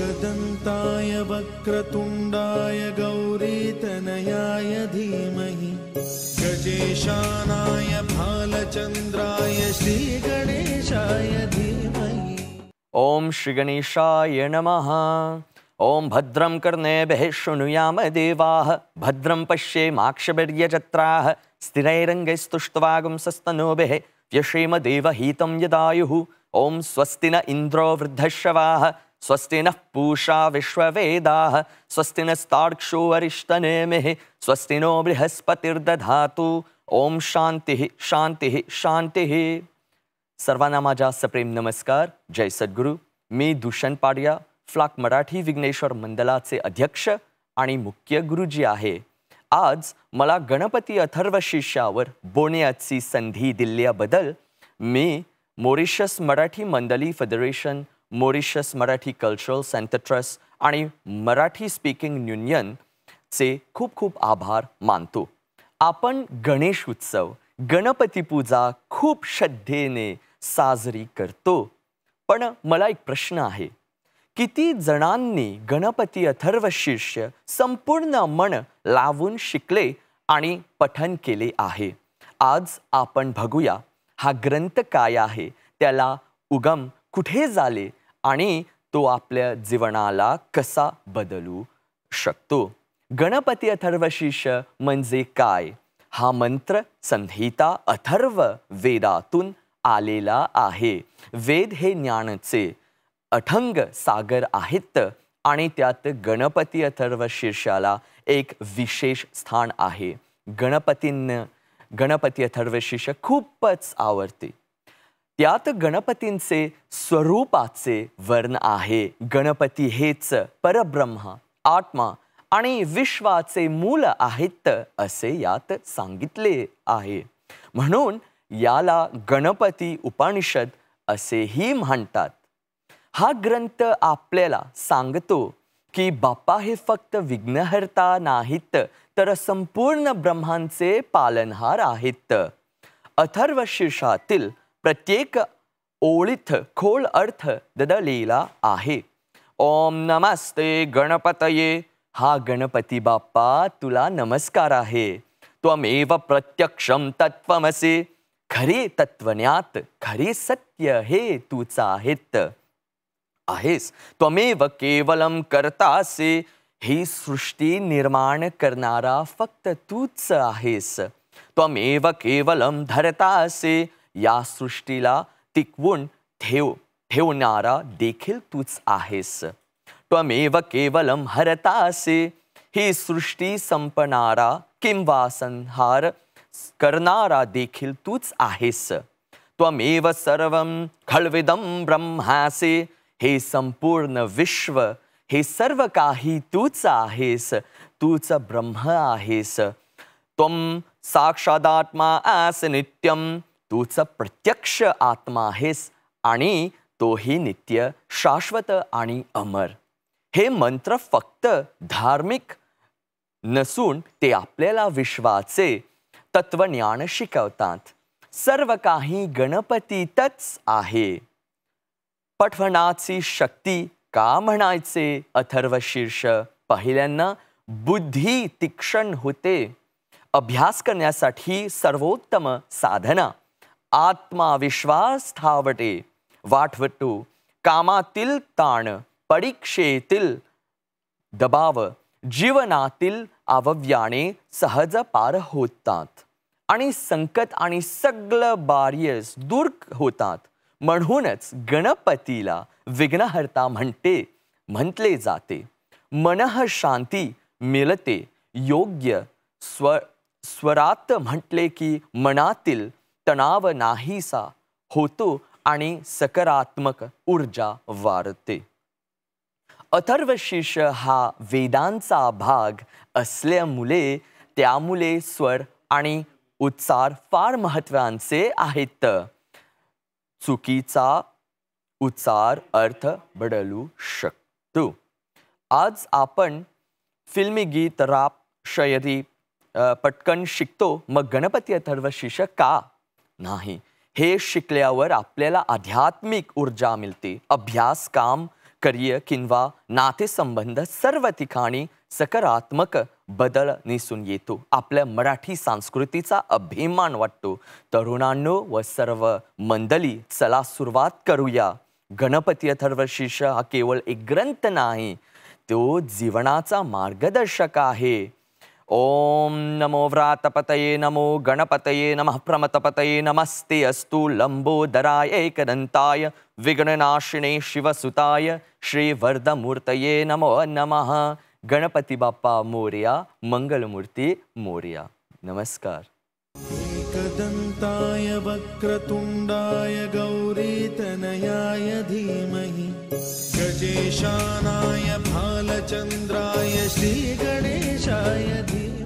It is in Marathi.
एकदन्ताय वक्रतुण्डाय गौरीतनयाय धीमहि गजेशानाय भालचन्द्राय श्रीगणेशाय धीमहि। ओम श्री गणेशाय नमः। ओम भद्रं कर्णेभिः शृणुयाम देवाः भद्रं पश्येमाक्षभिर्यजत्राः स्थिरैरङ्गैस्तुष्ट्वागुंसस्तनूभिः व्यशेम देवहितं यदायुः। ओम स्वस्ति न इन्द्रो वृद्धश्रवाः स्वस्ति नः पूषा विश्ववेदाः स्वस्ति नस्तार्क्ष्यो अरिष्टनेमिः स्वस्ति नो बृहस्पतिर्दधातु। ओम शांतिः शांतिः शांतिः। सर्वांना माझा सप्रेम नमस्कार। जय सद्गुरू। मी दुष्यंत पाडया फ्लाक मराठी विघ्नेश्वर मंडलाचे अध्यक्ष आणि मुख्य गुरुजी आहे। आज मला गणपती अथर्व शीर्षावर बोलण्याची संधी दिल्याबद्दल मी मॉरिशस मराठी मंडली federation, Mauritius Marathi cultural centre trust आणि मराठी स्पीकिंग युनियन चे खूप खूप आभार मानतो। आपण गणेश उत्सव, गणपती पूजा खूप श्रद्धेने साजरी करतो। पण मला एक प्रश्न आहे, किती जणांनी गणपती अथर्व शीर्ष संपूर्ण मन लावून शिकले आणि पठन केले आहे? आज आपण बघूया हा ग्रंथ काय आहे, त्याला उगम कुठे झाले आणि तो आपल्या जीवनाला कसा बदलू शकतो। गणपती अथर्व शीर्ष म्हणजे काय? हा मंत्र संहिता अथर्व वेदातून आलेला आहे। वेद हे ज्ञानाचे अथंग सागर आहेत आणि त्यात गणपती अथर्व शीर्षाला एक विशेष स्थान आहे। गणपती अथर्व शीर्ष खूपच आवडते। त्यात गणपतींचे स्वरूपाचे वर्ण आहे। गणपती हेच परब्रह्म, आत्मा आणि विश्वाचे मूल आहेत असे यात सांगितले आहे। म्हणून याला गणपती उपनिषद असेही म्हणतात। हा ग्रंथ आपल्याला सांगतो की बाप्पा हे फक्त विघ्नहर्ता नाहीत, तर संपूर्ण ब्रह्मांचे पालनहार आहेत। अथर्व शीर्षातील प्रत्येक ओळीत खोल अर्थ दडलेला आहे। ओम नमस्ते गणपतये। हा गणपती बाप्पा तुला नमस्कार आहे। त्वमेव प्रत्यक्षम तत्त्वमसि। खरे तत्वज्ञात, खरे सत्य हे तूच आहेस। त्वमेव केवलम कर्तासि। ही सृष्टी निर्माण करणारा फक्त तूच आहेस। त्वमेव केवलम धरतासि। या सृष्टीला टिकवून ठेवणारा देखील तूच आहेस। त्वमेव केवलम हरतासि। ही सृष्टी संपणारा किंवा संहार करणारा देखील तूच आहेस। त्वमेव सर्वं खल्विदं ब्रह्मासि। हे संपूर्ण विश्व, हे सर्व काही तूच आहेस। तूच ब्रह्म आहेस। त्वं साक्षादात्मा आसि नित्यं। तूच प्रत्यक्ष आत्मा आहेस आणि तोही नित्य, शाश्वत आणि अमर। हे मंत्र फक्त धार्मिक नसून ते आपल्याला विश्वाचे तत्वज्ञान शिकवतात। सर्व काही गणपतीतच आहे। पठवण्याची शक्ती का म्हणायचे? अथर्व शीर्ष पहिल्यांदा बुद्धी तीक्ष्ण होते। अभ्यास करण्यासाठी सर्वोत्तम साधना आत्मविश्वास वाढवतो। कामातील ताण, परीक्षेतील दबाव, जीवनातील अवव्याने सहज पार होतात आणि संकट आणि सगळे बॅरियर्स दूर होतात। म्हणूनच गणपतीला विघ्नहर्ता म्हटले जाते। मनः शांती मिळते। योग्य स्वरात म्हटले की मनातील तणाव नाहीसा होतो आणि सकारात्मक ऊर्जा वाढते। अथर्व शीर्ष हा वेदांचा भाग असल्यामुळे त्यामुळे स्वर आणि उच्चार फार महत्त्वाचे आहेत। चुकीचा उच्चार अर्थ बदलू शकतो। आज आपण फिल्मी गीत, राप, शायरी पटकन शिकतो, मग गणपती अथर्व शीर्ष का नाही? हे शिकल्यावर आपल्याला आध्यात्मिक ऊर्जा मिळते। अभ्यास, काम, कार्य किंवा नातेसंबंध सर्व ठिकाणी सकारात्मक बदल दिसून येतो. आपल्या मराठी संस्कृतीचा अभिमान वाटतो. तरुणांनो व सर्व मंडळी, चला सुरुवात करूया. गणपती अथर्वशीर्ष हा केवळ एक ग्रंथ नाही, तो जीवनाचा मार्गदर्शक आहे. ओम नमो व्रातपतये नमो गणपतये नमः प्रमतपतये नमस्ते अस्तु लंबोदराय एकदंताय विघ्ननाशिने शिवसुताय श्रीवरदमूर्तये नमो नमः. गणपती बाप्पा मोरया, मंगलमूर्ती मोरया. नमस्कार. एकदन्ताय वक्रतुण्डाय गौरीतनयाय धीमहि गजेशानाय भालचन्द्राय श्रीगणेशाय धीमहि.